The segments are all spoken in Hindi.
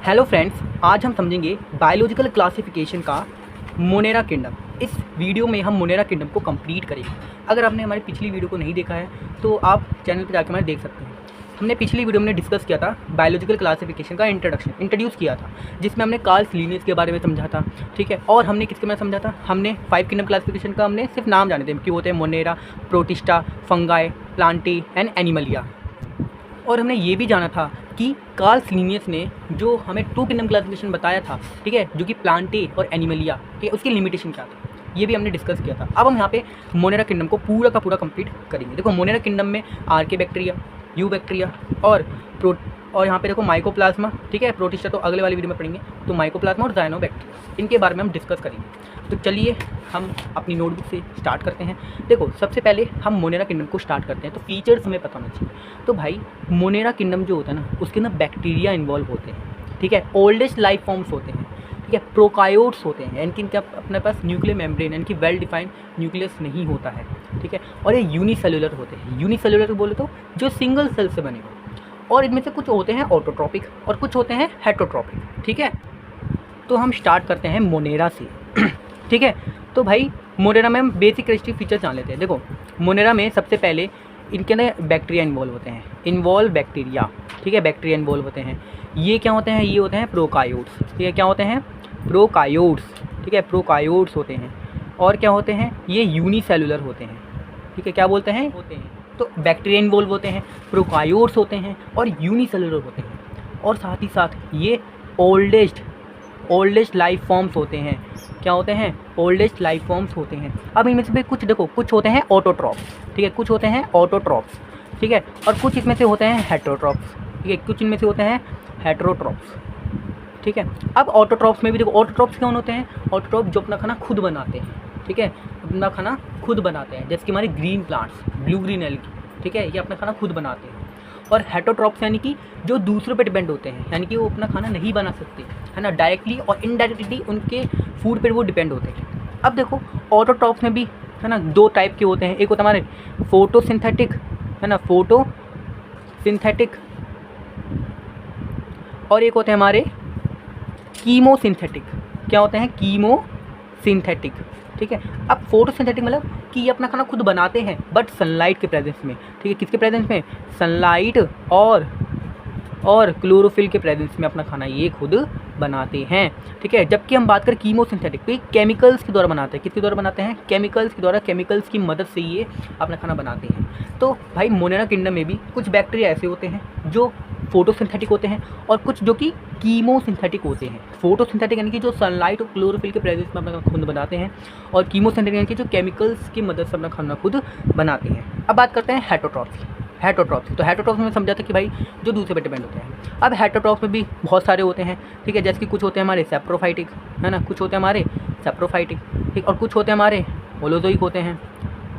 हेलो फ्रेंड्स, आज हम समझेंगे बायोलॉजिकल क्लासिफिकेशन का मोनेरा किंगडम। इस वीडियो में हम मोनेरा किंगडम को कंप्लीट करेंगे। अगर आपने हमारी पिछली वीडियो को नहीं देखा है तो आप चैनल पर जाकर हमारे देख सकते हैं। हमने पिछली वीडियो में डिस्कस किया था बायोलॉजिकल क्लासिफिकेशन का इंट्रोड्यूस किया था, जिसमें हमने कार्ल लिनेज के बारे में समझा था। ठीक है, और हमने किसके बारे में समझा था? हमने 5 किंगडम क्लासिफिकेशन का हमने सिर्फ नाम जाने थे कि होते हैं Monera, protista, fungi, Plantae and Animalia. और हमने ये भी जाना था कि कार्ल लिनियस ने जो हमें 2 किंगडम क्लासिफिकेशन बताया था, ठीक है, जो कि प्लांटे और एनिमलिया, ठीक है, उसकी लिमिटेशन क्या था, ये भी हमने डिस्कस किया था। अब हम यहाँ पे मोनेरा किंगडम को पूरा का पूरा कंप्लीट करेंगे। देखो, मोनेरा किंगडम में आर्के बैक्टीरिया, यू बैक्टीरिया और यहाँ पे देखो माइकोप्लाज्मा, ठीक है, प्रोटिस्टा तो अगले वाली वीडियो में पढ़ेंगे। तो माइकोप्लाज्मा और जायनोबैक्टीरिया, इनके बारे में हम डिस्कस करेंगे। तो चलिए हम अपनी नोटबुक से स्टार्ट करते हैं। देखो, सबसे पहले हम मोनेरा किंगडम को स्टार्ट करते हैं, तो फीचर्स हमें पता होना चाहिए। तो भाई, मोनेरा किंगडम जो होता है ना, उसके अंदर बैक्टीरिया इन्वॉल्व होते हैं, ठीक है, ओल्डेस्ट लाइफ फॉर्म्स होते हैं, ठीक है, प्रोकायोट्स होते हैं, यानी कि इनके अपने पास न्यूक्लियर मेम्ब्रेन यानी कि वेल डिफाइंड न्यूक्लियस नहीं होता है, ठीक है, और ये यूनिसेलुलर होते हैं। यूनिसेलुलर बोले तो जो सिंगल सेल से बने हो, और इनमें से कुछ होते हैं ऑटोट्रॉपिक और कुछ होते हैं हेटरोट्रॉपिक, ठीक है। तो हम स्टार्ट करते हैं मोनेरा से, ठीक है। तो भाई, मोनेरा में हम बेसिक कैरेक्टरिस्टिक फीचर्स जान लेते हैं। देखो, मोनेरा में सबसे पहले इनके अंदर बैक्टीरिया इन्वॉल्व होते हैं, बैक्टीरिया, ठीक है, बैक्टीरिया इन्वॉल्व होते हैं। ये क्या होते हैं? ये होते हैं प्रोकायोट्स, ठीक है, क्या होते हैं? प्रोकायोट्स, ठीक है, प्रोकायोट्स होते हैं। और क्या होते हैं? ये यूनिसेलुलर होते हैं, ठीक है, क्या बोलते हैं? होते हैं। तो बैक्टीरिया इन्वॉल्व होते हैं, प्रोकायोट्स होते हैं और यूनिसेलुलर होते हैं। और साथ ही साथ ये ओल्डेस्ट लाइफ फॉर्म्स होते हैं। क्या होते हैं? ओल्डेस्ट लाइफ फॉर्म्स होते हैं। अब इनमें से कुछ देखो, कुछ होते हैं ऑटोट्रॉप्स, ठीक है, कुछ होते हैं ऑटोट्रॉप्स, ठीक है, और कुछ इसमें से होते हैं हेटरोट्रॉप्स, ठीक है, कुछ इनमें से होते हैं हेटरोट्रॉप्स, ठीक है। अब ऑटोट्रॉप्स में भी देखो, ऑटोट्रॉप्स कौन होते हैं? ऑटोट्रॉप जो अपना खाना खुद बनाते हैं, ठीक है, अपना खाना खुद बनाते हैं, जैसे कि हमारे green plants, blue green algae, ठीक है, ये अपना खाना खुद बनाते हैं। और हेटरोट्रॉप्स यानी कि जो दूसरों पे डिपेंड होते हैं, यानी कि वो अपना खाना नहीं बना सकते, है ना, डायरेक्टली और इनडायरेक्टली उनके फूड पे वो डिपेंड होते हैं। अब देखो, ऑटोट्रॉप्स में भी, है ना, 2 टाइप के होते हैं। एक होता है हमारे फोटोसिंथेटिक, है ना, फोटोसिंथेटिक, और एक होते हैं हमारे कीमोसिंथेटिक। क्या होते हैं? कीमोसिंथेटिक, ठीक है। अब फोटोसिंथेटिक मतलब कि ये अपना खाना खुद बनाते हैं, बट सनलाइट के प्रेजेंस में, ठीक है, किसके प्रेजेंस में? सनलाइट और क्लोरोफिल के प्रेजेंस में अपना खाना ये खुद बनाते हैं, ठीक है। जबकि हम बात करें कीमोसिंथेटिक, तो ये केमिकल्स के द्वारा बनाते हैं। किसके द्वारा बनाते हैं? केमिकल्स के द्वारा, केमिकल्स की मदद से ये अपना खाना बनाते हैं। तो भाई, मोनेरा किंगडम में भी कुछ बैक्टीरिया ऐसे होते हैं जो फोटोसिंथेटिक होते हैं और कुछ जो कि कीमोसिंथेटिक होते हैं। फोटोसिंथेटिक यानी कि जो सनलाइट और क्लोरोफिल के प्रेजेंस में अपना खुद बनाते हैं, और कीमोसिंथेटिक यानी कि जो केमिकल्स की मदद से अपना खाना खुद बनाते हैं। अब बात करते हैं हेटरोट्रॉप्स। तो हेटरोट्रॉप्स में समझा था कि भाई जो दूसरे पे डिपेंड होते हैं। अब हेटरोट्रॉप्स में भी बहुत सारे होते हैं, ठीक है, जैसे कि कुछ होते हैं हमारे सेप्रोफाइटिक, है ना, कुछ होते हैं हमारे सेप्रोफाइटिक, ठीक, और कुछ होते हैं हमारे होलोजोइक होते हैं,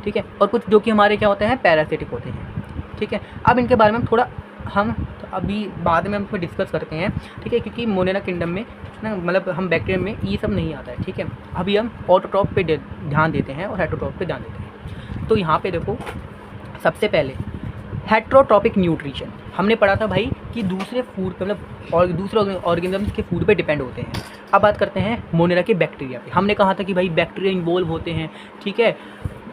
ठीक है, और कुछ जो कि हमारे क्या होते हैं? पैरासिटिक होते हैं, ठीक है। अब इनके बारे में थोड़ा हम अभी बाद में हम इसमें डिस्कस करते हैं, ठीक है, क्योंकि मोनेरा किंगडम में ना, मतलब हम बैक्टीरिया में ये सब नहीं आता है, ठीक है। अभी हम ऑटोट्रॉप पे ध्यान देते हैं और हेटरोट्रॉप पे ध्यान देते हैं। तो यहाँ पे देखो, सबसे पहले हेटरोट्रॉपिक न्यूट्रिशन हमने पढ़ा था भाई कि दूसरे फूड पे, मतलब और दूसरे ऑर्गेनिजम्स के फूड पे डिपेंड होते हैं। अब बात करते हैं मोनेरा के बैक्टीरिया पे। हमने कहा था कि भाई बैक्टीरिया इन्वॉल्व होते हैं, ठीक है।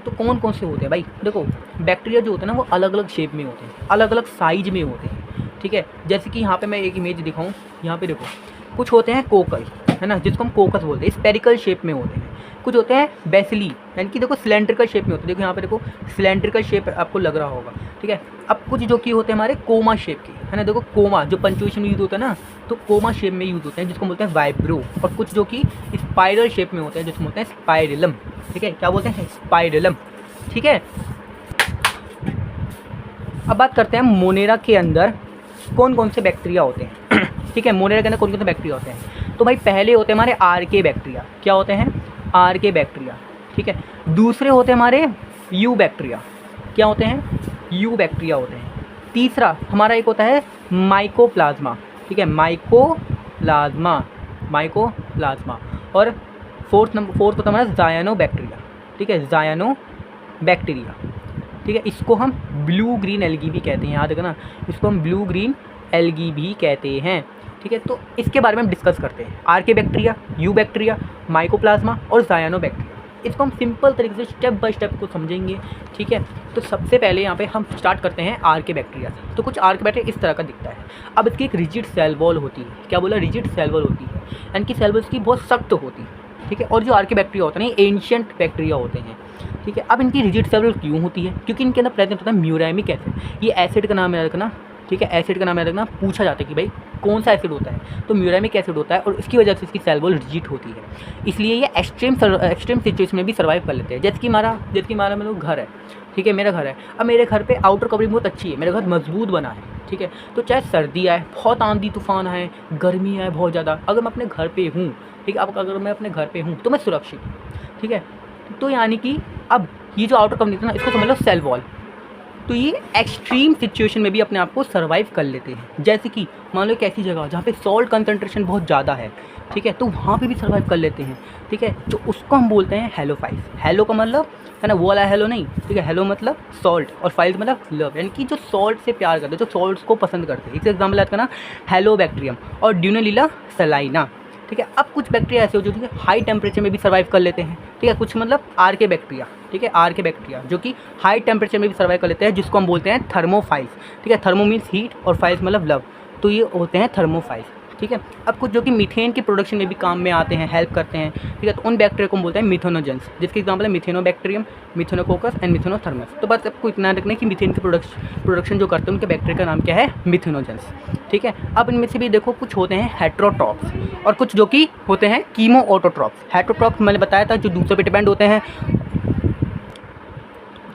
तो कौन कौन से होते हैं भाई? देखो, बैक्टीरिया जो होते हैं ना, वो अलग अलग शेप में होते हैं, अलग अलग साइज में होते हैं, ठीक है। जैसे कि यहाँ पे मैं एक इमेज दिखाऊँ, यहाँ पे देखो, कुछ होते हैं कोकल, है ना, जिसको हम कोकस बोलते हैं, स्पेरिकल शेप में होते हैं। कुछ होते हैं बेसिली, यानी कि देखो सिलेंड्रिकल शेप में होते हैं। देखो यहाँ पे देखो, सिलेंड्रिकल शेप आपको लग रहा होगा, ठीक है। अब कुछ जो कि होते हैं हमारे कोमा शेप के, है ना, देखो कोमा जो पंचुएशन में यूज होता है ना, तो कोमा शेप में यूज होते हैं, जिसको बोलते हैं वाइब्रो। और कुछ जो कि स्पाइरल शेप में होते हैं, जिसको बोलते हैं स्पाइरलम, ठीक है, क्या बोलते हैं? स्पाइरलम, ठीक है। अब बात करते हैं मोनेरा के अंदर कौन कौन से बैक्टीरिया होते हैं, ठीक है। मोनेरा के अंदर कौन कौन से बैक्टीरिया होते हैं? तो भाई, पहले होते हैं हमारे आर्के बैक्टीरिया। क्या होते हैं? आर्के बैक्टीरिया, ठीक है। दूसरे होते हैं हमारे यू बैक्टीरिया। क्या होते हैं? यू बैक्टीरिया होते हैं। तीसरा हमारा एक होता है माइकोप्लाज्मा, ठीक है, माइकोप्लाज्मा। और फोर्थ होता है हमारा जायनो बैक्टीरिया, ठीक है, जायनो बैक्टीरिया, ठीक है। इसको हम ब्लू ग्रीन एल्गी भी कहते हैं, याद रखना, इसको हम ब्लू ग्रीन एल्गी भी कहते हैं। ठीक है, तो इसके बारे में हम डिस्कस करते हैं। आर्के बैक्टीरिया, यू बैक्टीरिया, माइकोप्लाज्मा और सायानोबैक्टीरिया। इसको हम सिंपल तरीके से स्टेप बाय स्टेप को समझेंगे। ठीक है, तो सबसे पहले यहाँ पे हम स्टार्ट करते हैं आर्के बैक्टीरिया से। तो कुछ आर्के बैक्टीरिया इस तरह का दिखता है। अब इसकी एक रिजिड सेल वॉल होती है। क्या बोला? रिजिड सेल वॉल होती है, यानी कि सेल वॉल इसकी बहुत सख्त होती है। ठीक है, और जो आर्के बैक्टीरिया होते हैं ये एंशिएंट बैक्टीरिया होते हैं। ठीक है, अब इनकी रिजिड सेल वॉल क्यों होती है? क्योंकि इनके अंदर प्रेजेंट होता है म्यूरामिक एसिड। ये एसिड का नाम याद रखना। ठीक है, एसिड का नाम याद रखना। पूछा जाता है कि भाई कौन सा एसिड होता है, तो म्यूरामिक एसिड होता है, और इसकी वजह से इसकी सेल वॉल रिजिड होती है। इसलिए ये एक्सट्रीम सिचुएशन में भी सर्वाइव कर लेते हैं। जैसे कि हमारा मतलब घर है। ठीक है, मेरा घर है। अब मेरे घर पे आउटर कवरिंग बहुत अच्छी है, मेरा घर मजबूत बना है। ठीक है, तो चाहे सर्दी आए, बहुत आंधी तूफान आए, गर्मी आए बहुत ज़्यादा, अगर मैं अपने घर पे हूँ, ठीक है, अब अगर मैं अपने घर पे हूँ तो मैं सुरक्षित हूँ। ठीक है, तो यानी कि अब ये जो आउटर कवरिंग है ना, इसको समझ लो सेल वॉल। तो ये एक्सट्रीम सिचुएशन में भी अपने आप को सर्वाइव कर लेते हैं। जैसे कि मान लो एक ऐसी जगह जहाँ पे सॉल्ट कंसंट्रेशन बहुत ज़्यादा है, ठीक है, तो वहाँ पे भी सर्वाइव कर लेते हैं। ठीक है, तो उसको हम बोलते हैं हेलोफाइल्स। हेलो का मतलब है ना वो वाला हेलो नहीं, ठीक है, हेलो मतलब सॉल्ट और फाइल्स मतलब लव, यानी कि जो सॉल्ट से प्यार करते हैं, जो सॉल्ट्स को पसंद करते हैं। इसका एग्जाम्पल याद करना, हेलोबैक्टीरियम और ड्यूनेलिला सलाइना। ठीक है, अब कुछ बैक्टीरिया ऐसे होते हैं जो कि हाई टेम्परेचर में भी सर्वाइव कर लेते हैं। ठीक है, कुछ मतलब आर्के बैक्टीरिया। ठीक है, आर्के बैक्टीरिया जो कि हाई टेम्परेचर में भी सर्वाइव कर लेते हैं, जिसको हम बोलते हैं थर्मोफाइल्स। ठीक है, थर्मो मीन्स हीट और फाइल्स मतलब लव, तो ये होते हैं थर्मोफाइल्स। ठीक है, अब कुछ जो कि मीथेन की प्रोडक्शन में भी काम में आते हैं, हेल्प करते हैं। ठीक है, तो उन बैक्टीरिया को हम बोलते हैं मिथेनोजेंस, जिसके एग्जाम्पल है मिथेनोबैक्टीरियम, मिथेनोकोकस एंड मिथेनोथर्मस। तो बस आपको इतना रखना है कि मीथेन की प्रोडक्शन जो करते हैं उनके बैक्टीरिया का नाम क्या है? मिथेनोजेंस। ठीक है, अब इनमें से भी देखो कुछ होते हैं हेट्रोट्रॉप्स और कुछ जो कि होते हैं कीमोऑटोट्रॉप्स। हेट्रोट्रॉप्स मैंने बताया था जो दूसरे पे डिपेंड होते हैं।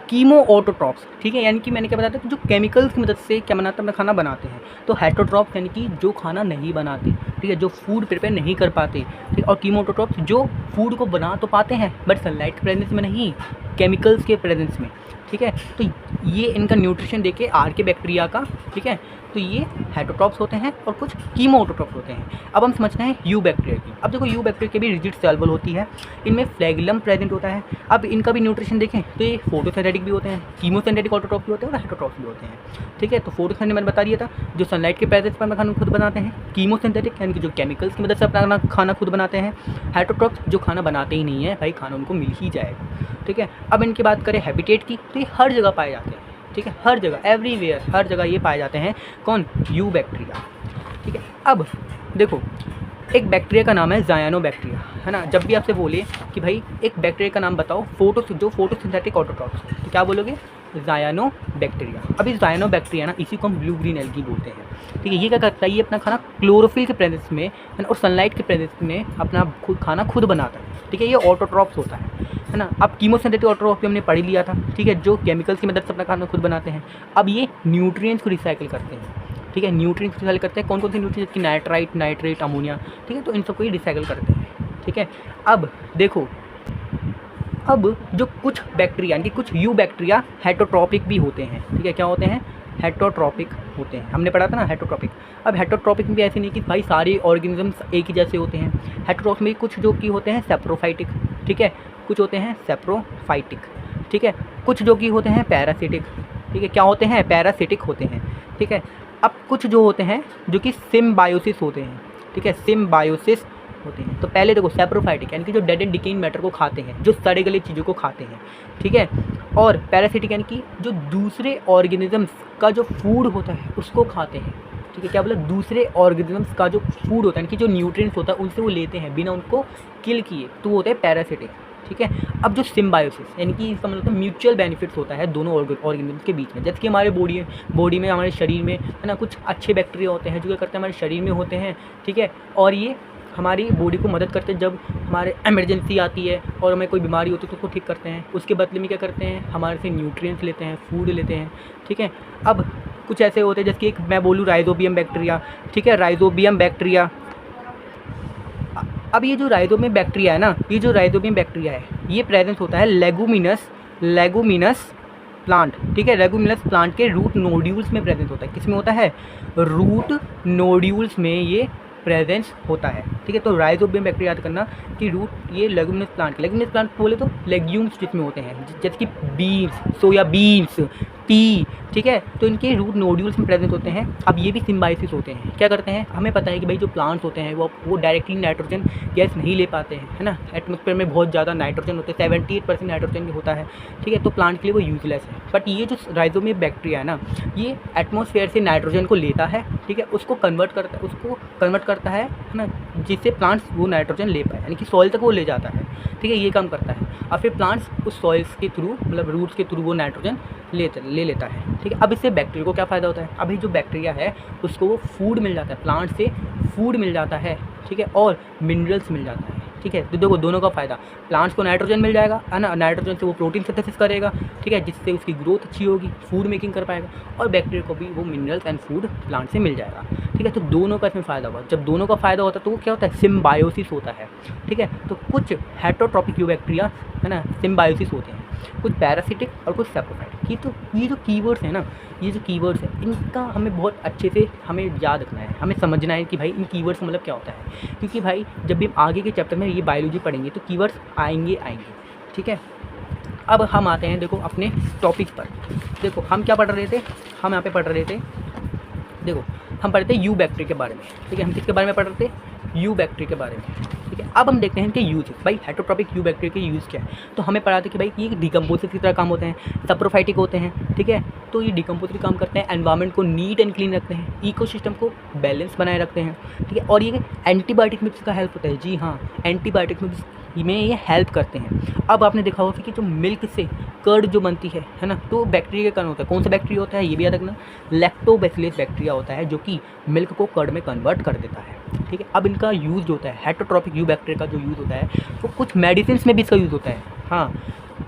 कीमोऑटोट्रॉप्स, ठीक है, यानी कि मैंने क्या बताया था कि जो केमिकल्स की मदद से क्या बनाते हैं, अपना खाना बनाते हैं। तो हेट्रोट्रॉप्स यानी कि जो खाना नहीं बनाते, ठीक है, जो फूड प्रिपेयर नहीं कर पाते। ठीक है, और कीमोऑटोट्रॉप्स जो फूड को बना तो पाते हैं बट सनलाइट के प्रेजेंस में नहीं, केमिकल्स के प्रेजेंस में। ठीक है, तो ये इनका न्यूट्रिशन देके आर्के बैक्टीरिया का। ठीक है, तो ये हेट्रोट्रॉप्स होते हैं और कुछ कीमोऑटोट्रॉप्स होते हैं। अब हम समझते हैं यू बैक्टीरिया की। अब देखो यू बैक्टीरिया की भी रिजिड सेल वॉल होती है, इनमें फ्लैगेलम प्रेजेंट होता है। अब इनका भी न्यूट्रिशन देखें तो ये फोटोसिंथेटिक भी होते हैं, कीमोसिंथेटिक ऑटोट्रॉप भी होते हैं और हेट्रोट्रॉप्स भी होते हैं। ठीक है, तो फोटोसिंथेटिक मैंने बता दिया था, जो सनलाइट के प्रेजेंस पर खाना खुद बनाते हैं। कीमोसिंथेटिक यानी कि जो केमिकल्स की मदद से अपना खाना खुद बनाते हैं। हेट्रोट्रॉप्स जो खाना बनाते ही नहीं है, भाई खाना उनको मिल ही जाएगा। ठीक है, अब इनकी बात करें हैबिटेट की, तो ये हर जगह पाए जाते हैं। ठीक है, हर जगह, एवरीवेयर, हर जगह ये पाए जाते हैं। कौन? You bacteria. ठीक है, अब देखो एक बैक्टीरिया का नाम है ज़ायनोबैक्टीरिया, है ना। जब भी आपसे बोले कि भाई एक बैक्टीरिया का नाम बताओ जो फोटोसिंथेटिक ऑटोट्रॉप्स, तो क्या बोलोगे? ज़ायनोबैक्टीरिया। अभी ज़ायनोबैक्टीरिया ना, इसी को हम ब्लू ग्रीन एल्गी बोलते हैं। ठीक है, ये क्या करता है? ये अपना खाना क्लोरोफिल के प्रेजेंस में और सनलाइट के प्रेजेंस में अपना खाना खुद बनाता है। ठीक है, ये ऑटोट्रॉप्स होता है ना। अब कीमोसिंथेटिक ऑटोट्रॉप हमने पढ़ लिया था। ठीक है, जो केमिकल्स की मदद से अपना खाना खुद बनाते हैं। अब ये न्यूट्रिएंट्स को रिसाइकिल करते हैं। ठीक है, न्यूट्रिएंट्स रिसाइकिल करते हैं। कौन कौन से न्यूट्रिएंट्स की? Nitrite, nitrate, ammonia. ठीक है, तो इन सबको ये रिसाइकिल करते हैं। ठीक है, अब देखो, अब जो कुछ बैक्टीरिया यानी कि कुछ यू बैक्टीरिया हेटरोट्रॉपिक भी होते हैं। ठीक है, क्या होते हैं? हेटरोट्रॉपिक होते हैं। हमने पढ़ा था ना हेटरोट्रॉपिक। अब हेटरोट्रॉपिक में भी ऐसे नहीं कि भाई सारे ऑर्गेनिजम्स एक ही जैसे होते हैं। हेटरोट्रॉपिक में कुछ जो कि होते हैं सेप्रोफाइटिक। ठीक है, कुछ होते हैं सेप्रोफाइटिक। ठीक है, कुछ जो कि होते हैं पैरासिटिक। ठीक है, क्या होते हैं? पैरासिटिक होते हैं। ठीक है, अब कुछ जो होते हैं जो कि सिम्बायोसिस होते हैं। ठीक है, सिम्बायोसिस होते हैं। तो पहले देखो सेप्रोफाइटिक यानी कि जो डेड एंड डिकेइंग मैटर को खाते हैं, जो सड़े गले चीज़ों को खाते हैं। ठीक है, और पैरासिटिक यानी कि जो दूसरे ऑर्गेनिजम्स का जो फूड होता है उसको खाते हैं। ठीक है, क्या बोला? दूसरे ऑर्गेनिजम्स का जो फूड होता है यानी कि जो न्यूट्रिएंट्स होता है उनसे वो लेते हैं बिना उनको किल किए, तो वो होते हैं पैरासिटिक। ठीक है, अब जो सिम्बायोसिस यानी कि इसका मतलब म्यूचुअल बेनिफिट्स होता है दोनों ऑर्गेनिजम्स के बीच में। जैसे कि हमारे बॉडी में हमारे शरीर में, है ना, कुछ अच्छे बैक्टीरिया होते हैं जो क्या करते हैं? हमारे शरीर में होते हैं। ठीक है, और ये हमारी बॉडी को मदद करते हैं जब हमारे इमरजेंसी आती है और हमें कोई बीमारी होती है तो उसको ठीक करते हैं। उसके बदले में क्या करते हैं? हमारे से न्यूट्रिएंट्स लेते हैं, फूड लेते हैं। ठीक है, अब कुछ ऐसे होते हैं जैसे कि एक मैं बोलूँ राइजोबियम बैक्टीरिया। ठीक है, राइजोबियम बैक्टीरिया। अब ये जो राइजोबियम बैक्टीरिया है ना, ये जो राइजोबियम बैक्टीरिया है ये प्रेजेंस होता है लेगुमिनस प्लांट। ठीक है, लेगुमिनस प्लांट के रूट नोड्यूल्स में प्रेजेंस होता है। किस में होता है? रूट नोड्यूल्स में ये प्रेजेंस होता है। ठीक है, तो राइजोबियम बैक्टीरिया याद करना कि रूट ये लेगुमिनस प्लांट बोले तो लेग्यूम्स जिसमें होते हैं, जैसे कि बीन्स, सोया बीन्स, टी, ठीक है। तो इनके रूट नोड्यूल्स में प्रेजेंट होते हैं। अब ये भी सिम्बायोसिस होते हैं। क्या करते हैं, हमें पता है कि भाई जो प्लांट्स होते हैं वो डायरेक्टली नाइट्रोजन गैस नहीं ले पाते हैं, है ना। एटमॉस्फेयर में बहुत ज़्यादा नाइट्रोजन होते हैं, 78% नाइट्रोजन होता है, ठीक है। तो प्लांट के लिए वो यूजलेस है। बट ये जो राइजोबियम बैक्टीरिया है ना, ये एटमॉस्फेयर से नाइट्रोजन को लेता है, ठीक है, उसको कन्वर्ट करता है ना, जिससे प्लांट्स वो नाइट्रोजन ले पाए, यानी कि सॉइल तक वो ले जाता है, ठीक है। ये काम करता है। और फिर प्लांट्स उस सॉइल्स के थ्रू, मतलब रूट्स के थ्रू वो नाइट्रोजन ले लेता है, ठीक है। अब इससे बैक्टीरिया को क्या फ़ायदा होता है, अभी जो बैक्टीरिया है उसको वो फूड मिल जाता है, प्लांट से फूड मिल जाता है, ठीक है, और मिनरल्स मिल जाता है, ठीक है। तो देखो दोनों का फ़ायदा, प्लांट्स को नाइट्रोजन मिल जाएगा, है ना, नाइट्रोजन से वो प्रोटीन सिंथेसिस करेगा, ठीक है, जिससे उसकी ग्रोथ अच्छी होगी, फूड मेकिंग कर पाएगा, और बैक्टीरिया को भी वो मिनरल्स एंड फूड प्लांट से मिल जाएगा, ठीक है। तो दोनों का इसमें फ़ायदा होगा। जब दोनों का फ़ायदा होता है तो वो क्या होता है, सिम्बायोसिस होता है, ठीक है। तो कुछ हेटेरोट्रॉपिक यूबैक्टीरिया, है ना, सिम्बायोसिस होते हैं, कुछ पैरासिटिक और कुछ सैप्रोफाइट। ये जो कीवर्ड्स हैं ना, ये जो कीवर्ड्स हैं, इनका हमें बहुत अच्छे से हमें याद रखना है, हमें समझना है कि भाई इन कीवर्ड्स का मतलब क्या होता है। क्योंकि भाई जब भी हम आगे के चैप्टर में ये बायोलॉजी पढ़ेंगे तो कीवर्ड्स आएंगे, ठीक है। अब हम आते हैं देखो अपने टॉपिक पर। देखो हम क्या पढ़ रहे थे, हम यहाँ पे पढ़ रहे थे, देखो हम पढ़ रहे थे यू बैक्टीरिया के बारे में, ठीक है। हम किसके बारे में पढ़ रहे थे, यू बैक्टीरिया के बारे में, ठीक है। अब हम देखते हैं कि यूज, भाई हेटेरोट्रॉपिक यू बैक्टीरिया के यूज़ क्या है। तो हमें पढ़ा था कि भाई ये डिकम्पोजिट की तरह काम होते हैं, सप्रोफाइटिक होते हैं, ठीक है। तो ये डिकम्पोजिट काम करते हैं, एनवायरनमेंट को नीट एंड क्लीन रखते हैं, इकोसिस्टम को बैलेंस बनाए रखते हैं, ठीक है। और ये एंटीबायोटिक में इसका हेल्प होता है, जी हाँ, एंटीबायोटिक में ये हेल्प करते हैं। अब आपने देखा होगा कि जो मिल्क से कर्ड जो बनती है ना, तो बैक्टीरिया के कारण होता है। कौन सा बैक्टीरिया होता है, ये भी याद रखना, लैक्टोबैसिलस बैक्टीरिया होता है, जो कि मिल्क को कर्ड में कन्वर्ट कर देता है, ठीक है। अब इनका यूज़ होता है, हेटेरोट्रॉपिक यू बैक्टीरिया का जो यूज़ होता है वो कुछ मेडिसिन में भी इसका यूज़ होता है, हाँ।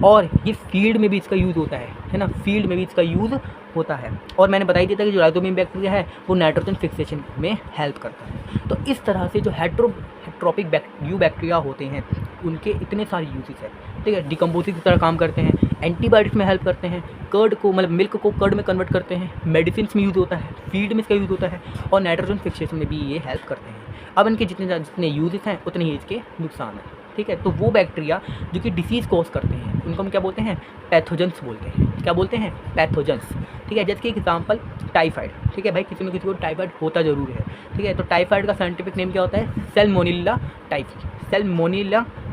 और ये फील्ड में भी इसका यूज़ होता है ना, फील्ड में भी इसका यूज़ होता है। और मैंने बता ही दिया था कि जो राइजोबियम बैक्टीरिया है वो नाइट्रोजन फिक्सेशन में हेल्प करता है। तो इस तरह से जो हेटेरोट्रॉपिक यू बैक्टीरिया होते हैं उनके इतने सारे यूजेस हैं, ठीक है। डिकम्पोजिट की तरह काम करते हैं, एंटीबायोटिक्स में हेल्प करते हैं, कर्ड को मतलब मिल्क को कर्ड में कन्वर्ट करते हैं, मेडिसिन में यूज़ होता है, फीड में इसका यूज़ होता है, और नाइट्रोजन फिक्सेशन में भी ये हेल्प करते हैं। अब इनके जितने यूजेस हैं उतने ही इसके नुकसान हैं, ठीक है। तो वो बैक्टीरिया जो कि डिसीज़ कॉज करते हैं उनको हम क्या बोलते हैं, पैथोजेंस बोलते हैं। क्या बोलते हैं, पैथोजेंस, ठीक है। जैसे कि एग्जांपल टाइफाइड, ठीक है। भाई किसी न किसी को टाइफाइड होता जरूर है, ठीक है। तो टाइफाइड का साइंटिफिक नेम क्या होता है, सैल्मोनेला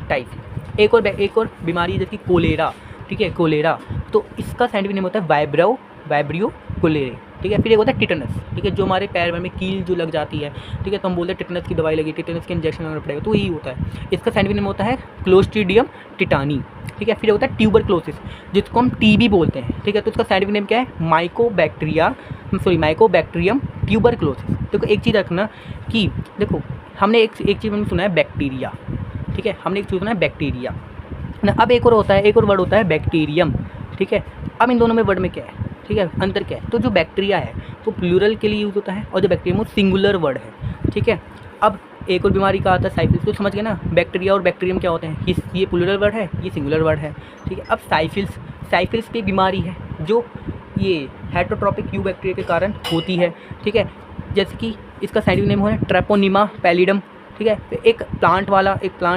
टाइफी। एक और बीमारी जैसे कोलेरा, ठीक है, कोलेरा, तो इसका साइंटिफिक नेम होता है वाइब्रियो कोलेरे, ठीक है। फिर एक होता है टिटनस, ठीक है, जो हमारे पैर में कील जो लग जाती है, ठीक है, तो हम बोलते हैं टिटनस की दवाई लगी, टिटनस के इंजेक्शन लगाना पड़ेगा, तो यही होता है। इसका साइंटिफिक नेम होता है क्लोस्ट्रीडियम टिटानी, ठीक है। फिर होता है ट्यूबरक्लोसिस, जिसको हम टीबी बोलते हैं, ठीक है। तो इसका साइंटिफिक नेम क्या है, माइकोबैक्टीरियम ट्यूबरक्लोसिस। देखो एक चीज़ रखना कि देखो हमने एक चीज़ हमने सुना है बैक्टीरिया, ठीक है, हमने एक चीज़ सुना है बैक्टीरिया ना। अब एक और वर्ड होता है बैक्टीरियम, ठीक है। अब इन दोनों में वर्ड में क्या है, ठीक है, अंतर क्या है। तो जो बैक्टीरिया है तो प्लूरल के लिए यूज़ होता है, और जो बैक्टीरियम वो सिंगुलर वर्ड है, ठीक है। अब एक और बीमारी का आता है साइफिल्स, तो समझ गए ना, बैक्टीरिया और बैक्टीरियम क्या होते हैं, ये प्लूरल वर्ड है, ये सिंगुलर वर्ड है, ठीक है। अब साइफिल्स की बीमारी है जो ये हेटेरोट्रॉपिक यू बैक्टीरिया के कारण होती है, ठीक है। जैसे कि इसका साइंटिफिक नेम है ट्रेपोनिमा पैलिडम, ठीक है। फिर एक प्लांट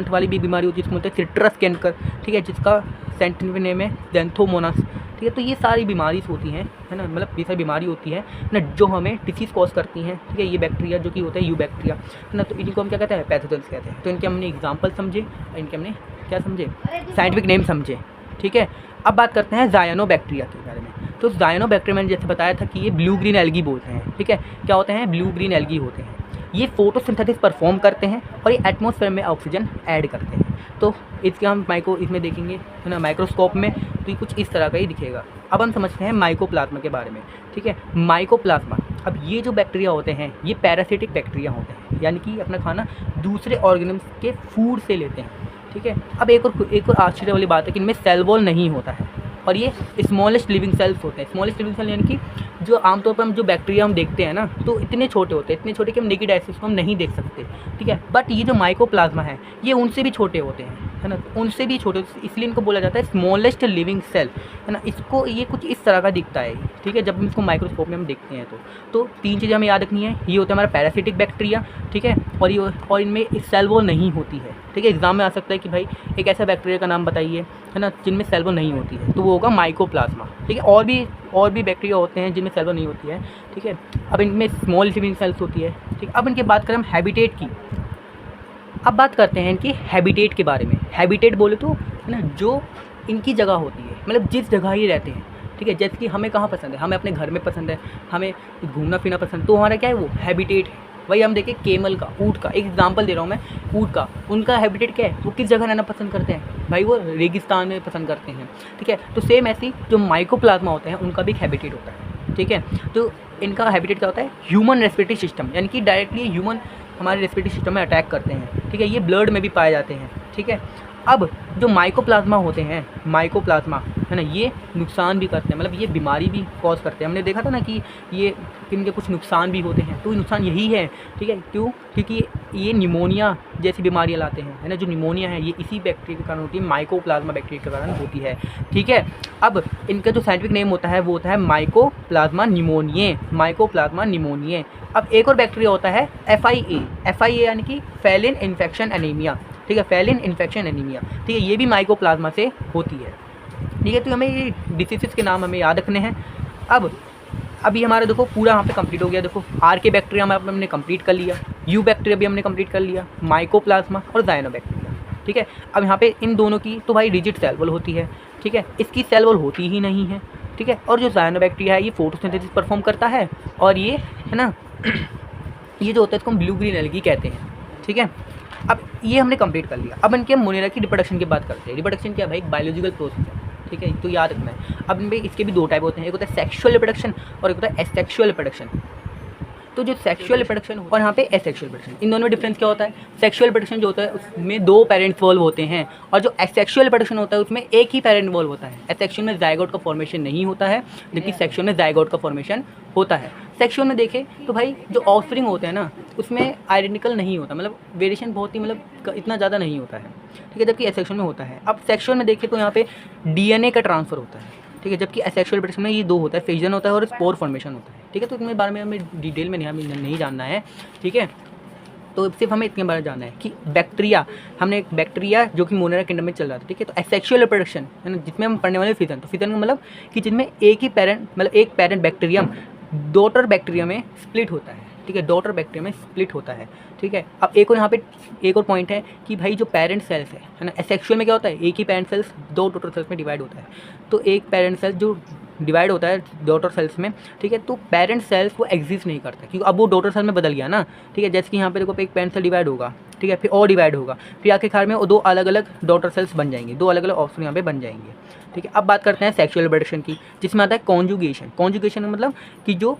वाली भी बीमारी होती है, जिसको बोलते हैं सिट्रस कैंकर, ठीक है, जिसका साइंटिफिक नेम है ज़ैंथोमोनास, ठीक है। तो ये सारी बीमारी होती हैं, है ना, मतलब ये सारी बीमारी होती है ना, जो हमें डिसीज़ कॉज करती हैं, ठीक है। ये बैक्टीरिया जो कि होता है यू बैक्टीरिया, है ना, तो इनको हम क्या कहते हैं, पैथोजेंस कहते हैं। तो इनके हमने एग्जाम्पल समझे, इनके हमने क्या समझे, साइंटिफिक नेम समझे, ठीक है। अब बात करते हैं ज़ायनोबैक्टीरिया के बारे में। तो ज़ायनोबैक्टीरिया मैंने जैसे बताया था कि ये ब्लू ग्रीन एल्गी बोलते हैं, ठीक है। क्या होते हैं, ब्लू ग्रीन एल्गी होते हैं। ये फोटोसिंथेसिस परफॉर्म करते हैं और ये एटमॉस्फेयर में ऑक्सीजन ऐड करते हैं। तो इसके हम इसमें देखेंगे, है ना, माइक्रोस्कोप में, तो ये कुछ इस तरह का ही दिखेगा। अब हम समझते हैं माइकोप्लाज्मा के बारे में, ठीक है। माइकोप्लाज्मा, अब ये जो बैक्टीरिया होते हैं ये पैरासिटिक बैक्टीरिया होते हैं, यानी कि अपना खाना दूसरे ऑर्गेनिम्स के फूड से लेते हैं, ठीक है। अब एक और आश्चर्य वाली बात है कि इनमें सेल वॉल नहीं होता है, और ये स्मॉलेस्ट लिविंग सेल्स होते हैं। स्मॉलेस्ट लिविंग सेल यानी कि जो आमतौर पर हम जो बैक्टीरिया हम देखते हैं ना, तो इतने छोटे होते हैं, इतने छोटे कि हम नेकेड आई से उसको हम नहीं देख सकते, ठीक है। बट ये जो माइकोप्लाज्मा है ये उनसे भी छोटे होते हैं, है ना, उनसे भी छोटे, इसलिए इनको बोला जाता है स्मॉलेस्ट लिविंग सेल, है ना। इसको ये कुछ इस तरह का दिखता है, ठीक है, जब हम इसको माइक्रोस्कोप में हम देखते हैं तो तीन चीज़ें हमें याद रखनी है। ये होता है हमारा पैरासिटिक बैक्टीरिया, ठीक है, और इनमें सेल वॉल नहीं होती है, ठीक है। एग्जाम में आ सकता है कि भाई एक ऐसा बैक्टीरिया का नाम बताइए, है ना, जिनमें सेल वॉल नहीं होती है, तो वो होगा माइकोप्लाज्मा, ठीक है। और भी बैक्टीरिया होते हैं जिनमें सेल वॉल नहीं होती है, ठीक है। अब इनमें स्मॉल लिविंग सेल्स होती है, ठीक। अब इनकी बात करें हम हैबिटेट की। अब बात करते हैं इनकी हैबिटेट के बारे में। हैबिटेट बोले तो है ना, जो इनकी जगह होती है, मतलब जिस जगह ये रहते हैं, ठीक है। जैसे कि हमें कहाँ पसंद है, हमें अपने घर में पसंद है, हमें घूमना फिरना पसंद, तो हमारा क्या है, वो हैबिटेट है। वही हम देखें केमल का, ऊँट का, एक एग्जांपल दे रहा हूँ मैं, ऊँट का, उनका हैबिटेट क्या है, वो किस जगह रहना पसंद करते हैं भाई, वो रेगिस्तान में पसंद करते हैं, ठीक है। तो सेम ऐसी जो माइकोप्लाज्मा होते हैं उनका भी एक हैबिटेट होता है, ठीक है। तो इनका हैबिटेट क्या होता है, ह्यूमन रेस्पिरेटरी सिस्टम, यानी कि डायरेक्टली ह्यूमन हमारे रेस्पिरेटरी सिस्टम में अटैक करते हैं, ठीक है। ये ब्लड में भी पाए जाते हैं, ठीक है। अब जो माइकोप्लाज्मा होते हैं, माइकोप्लाज्मा है ना, ये नुकसान भी करते हैं, मतलब ये बीमारी भी कॉज करते हैं। हमने देखा था ना कि ये इनके कुछ नुकसान भी होते हैं, तो नुकसान यही है, ठीक है। क्यों, क्योंकि ये निमोनिया जैसी बीमारियाँ लाते हैं, है ना। जो निमोनिया है ये इसी बैक्टीरिया के कारण होती है, माइकोप्लाज्मा बैक्टीरिया के कारण होती है, ठीक है। अब इनका जो साइंटिफिक नेम होता है वो होता है माइकोप्लाज्मा निमोनिये, माइकोप्लाज्मा निमोनिये। अब एक और बैक्टीरिया होता है FIA, FIA यानी कि फैलिन इन्फेक्शन एनीमिया, ठीक है, फैलिन इन्फेक्शन एनीमिया, ठीक है। ये भी माइकोप्लाज्मा से होती है, ठीक है। तो हमें ये डिसीज़ के नाम हमें याद रखने हैं। अब अभी हमारा देखो पूरा यहाँ पे कंप्लीट हो गया। देखो आर बैक्टीरिया में हमने कंप्लीट कर लिया, यू बैक्टीरिया भी हमने कंप्लीट कर लिया, माइकोप्लाज्मा और ज़ाइनोबैक्टीरिया, ठीक है। अब यहाँ पे इन दोनों की तो भाई रिजिड सेल वॉल होती है, ठीक है। इसकी सेल वॉल होती ही नहीं है, ठीक है। और जो ज़ाइनोबैक्टीरिया है ये फोटोसिंथेसिस परफॉर्म करता है, और ये है ना ये जो होता है इसको हम ब्लू ग्रीन एल्गी कहते हैं, ठीक है। अब ये हमने कंप्लीट कर लिया। अब इनके मोनेरा की रिप्रोडक्शन की बात करते हैं। रिप्रोडक्शन क्या भाई, एक बायोलॉजिकल प्रोसेस है, ठीक है, तो याद रखना है। अब इनमें इसके भी दो टाइप होते हैं, एक होता है सेक्शुअल रिप्रोडक्शन और एक होता है एसेक्सुअल रिप्रोडक्शन। तो जो सेक्शुअल रिप्रोडक्शन और यहाँ पे एसेक्सुअल रिप्रोडक्शन, इन दोनों में डिफरेंस क्या होता है। सेक्शुअल रिप्रोडक्शन जो होता है उसमें 2 पेरेंट्स इन्वॉल्व होते हैं, और जो एसेक्सुअल रिप्रोडक्शन होता है उसमें एक ही पेरेंट इन्वॉल्व होता है। एसेक्सुअल में जाइगोट का फॉर्मेशन नहीं होता है, जबकि सेक्शुअल में जाइगोट का फॉर्मेशन होता है। सेक्शुअल में देखें तो भाई जो ऑफस्प्रिंग होते हैं ना उसमें आइडेंटिकल नहीं होता, मतलब वेरिएशन बहुत ही मतलब इतना ज़्यादा नहीं होता है, ठीक है, जबकि एसेक्सुअल में होता है। अब सेक्शुअल में देखें तो यहाँ पे DNA का ट्रांसफ़र होता है, ठीक है, जबकि एसेक्सुअल रिप्रोडक्शन में ये 2 होता है, फिजन होता है और स्पोर फॉर्मेशन होता है, ठीक है। तो इतने बारे में हमें डिटेल में नहीं जानना है, ठीक है। तो सिर्फ हमें इतने बारे में जानना है कि बैक्टीरिया, हमने एक बैक्टीरिया जो कि मोनेरा किंगडम में चल रहा था, ठीक है। तो एसेक्सुअल रिप्रोडक्शन है ना, जिसमें हम पढ़ने वाले फिजन, तो फिजन का मतलब कि जिनमें एक ही पेरेंट, मतलब एक पेरेंट बैक्टीरियम डॉटर बैक्टीरिया में स्प्लिट होता है, ठीक है, डॉटर बैक्टीरिया में स्प्लिट होता है, ठीक है। अब एक और यहाँ पे एक और पॉइंट है कि भाई जो पेरेंट सेल्स है ना, एसेक्सुअल में क्या होता है, एक ही पेरेंट सेल्स 2 डॉटर सेल्स में डिवाइड होता है। तो एक पेरेंट सेल्स जो डिवाइड होता है डॉटर सेल्स में, ठीक है, तो पेरेंट सेल्स वो एग्जिस्ट नहीं करता, क्योंकि अब वो डॉटर सेल में बदल गया ना, ठीक है। जैसे कि यहाँ पे देखो एक पेरेंट सेल डिवाइड होगा, ठीक है, फिर और डिवाइड होगा, फिर आखिरकार में वो 2 अलग अलग डॉटर सेल्स बन जाएंगे, 2 अलग अलग ऑप्शन यहाँ पे बन जाएंगे, ठीक है। अब बात करते हैं सेक्सुअल रिप्रोडक्शन की, जिसमें आता है कॉन्जुगेशन। कॉन्जुगेशन मतलब कि जो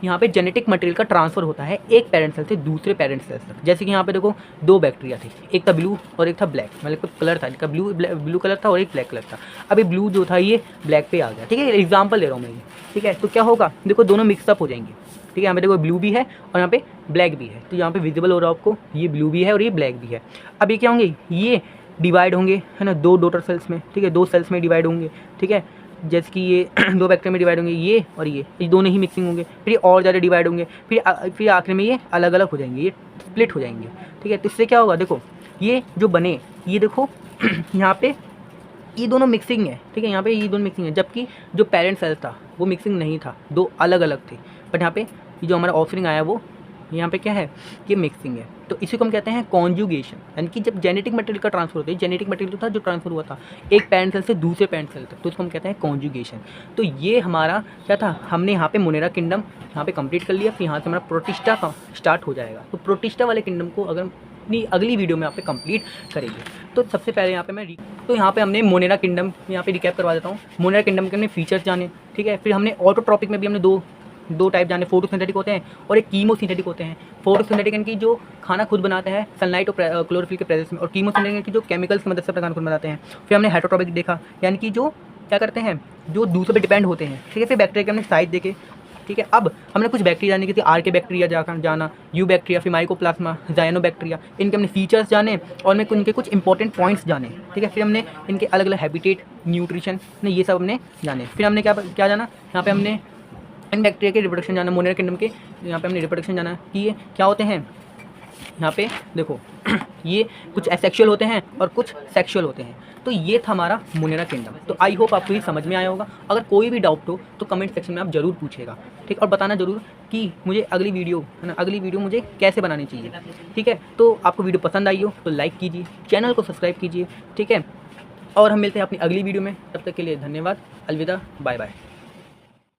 यहाँ पे जेनेटिक मटेरियल का ट्रांसफ़र होता है एक पेरेंट सेल से दूसरे पेरेंट सेल्स तक। जैसे कि यहाँ पे देखो 2 बैक्टीरिया थे, एक था ब्लू और एक था ब्लैक, मतलब कलर था, एक ब्लू कलर था और एक ब्लैक कलर था। अभी ब्लू जो था ये ब्लैक पे आ गया, ठीक है, एग्जाम्पल ले रहा हूँ मैं ये, ठीक है। तो क्या होगा, देखो दोनों मिक्सअप हो जाएंगे, ठीक है। यहाँ पे देखो ब्लू भी है और यहाँ पे ब्लैक भी है, तो यहाँ पे विजिबल हो रहा है आपको, ये ब्लू भी है और ये ब्लैक भी है। अब ये क्या होंगे, ये डिवाइड होंगे है ना 2 डॉटर सेल्स में, ठीक है, 2 सेल्स में डिवाइड होंगे, ठीक है। जैसे कि ये 2 बैक्टीरिया में डिवाइड होंगे, ये और ये दोनों ही मिक्सिंग होंगे, फिर ये और ज़्यादा डिवाइड होंगे, फिर आखिर में ये अलग अलग हो जाएंगे, ये स्प्लिट हो जाएंगे, ठीक है। तो इससे क्या होगा, देखो ये जो बने, ये देखो यहाँ पे ये दोनों मिक्सिंग है, ठीक है, यहाँ पे ये दोनों मिक्सिंग है, जबकि जो पेरेंट सेल था वो मिक्सिंग नहीं था, 2 अलग अलग थे। बट यहाँ पे ये जो हमारा ऑफरिंग आया वो यहाँ पे क्या है, ये मिक्सिंग है। तो इसी को हम कहते हैं कॉन्जुगेशन, यानी कि जब जेनेटिक मटेरियल का ट्रांसफर होता है, जेनेटिक मटेरियल था जो ट्रांसफर हुआ था एक पेरेंट सेल से दूसरे पेरेंट सेल तक, तो इसको हम कहते हैं कॉन्जुगेशन। तो ये हमारा क्या था, हमने यहाँ पे मोनेरा किंगडम यहाँ पे कंप्लीट कर लिया, फिर यहाँ से हमारा प्रोटिस्टा का स्टार्ट हो जाएगा। तो प्रोटिस्टा वाले किंगडम को अगर अपनी अगली वीडियो में यहाँ पे कंप्लीट करेंगे। तो सबसे पहले यहाँ पे तो यहाँ पे हमने मोनेरा किंगडम यहाँ पे रिकैप करवा देता हूँ। मोनेरा किंगडम के हमने फीचर्स जाने, ठीक है। फिर हमने ऑटोट्रॉपिक में भी हमने दो टाइप जाने, फोटोसिंथेटिक होते हैं और एक कीमोसिंथेटिक होते हैं। फोटोसिंथेटिक यानी कि जो खाना खुद बनाते हैं सनलाइट और क्लोरोफिल के प्रेजेंस में, और कीमोसिंथेटिक यानी कि जो केमिकल्स की मदद से अपना खाना खुद बनाते हैं। फिर हमने हेटरोट्रॉपिक देखा, यानी कि जो क्या करते हैं, जो दूसरे पे डिपेंड होते हैं, ठीक है। फिर बैक्टीरिया के हमने साइज देखे, ठीक है। अब हमने कुछ बैक्टीरिया जाने की थी, आर के बैक्टीरिया जाना, यू बैक्टीरिया, फिर माइकोप्लाज्मा, ज़ाइनोबैक्टीरिया, इनके हमने फीचर्स जाने और मैं इनके कुछ इंपॉर्टेंट पॉइंट्स जाने, ठीक है। फिर हमने इनके अलग अलग हैबिटेट, न्यूट्रिशन, ये सब हमने जाने। फिर हमने क्या जाना, यहाँ पे हमने इन बैक्टीरिया के रिप्रोडक्शन जाना, मोनेरा किंगडम के यहाँ पे हमने रिप्रोडक्शन जाना कि ये क्या होते हैं। यहाँ पे देखो ये कुछ एसेक्सुअल होते हैं और कुछ सेक्सुअल होते हैं। तो ये था हमारा मुनेरा किंगडम। तो आई होप आपको ये समझ में आया होगा। अगर कोई भी डाउट हो तो कमेंट सेक्शन में आप ज़रूर पूछिएगा, ठीक, और बताना ज़रूर कि मुझे अगली वीडियो है ना, अगली वीडियो मुझे कैसे बनानी चाहिए, ठीक है। तो आपको वीडियो पसंद आई हो तो लाइक कीजिए, चैनल को सब्सक्राइब कीजिए, ठीक है। और हम मिलते हैं अपनी अगली वीडियो में, तब तक के लिए धन्यवाद, अलविदा, बाय बाय।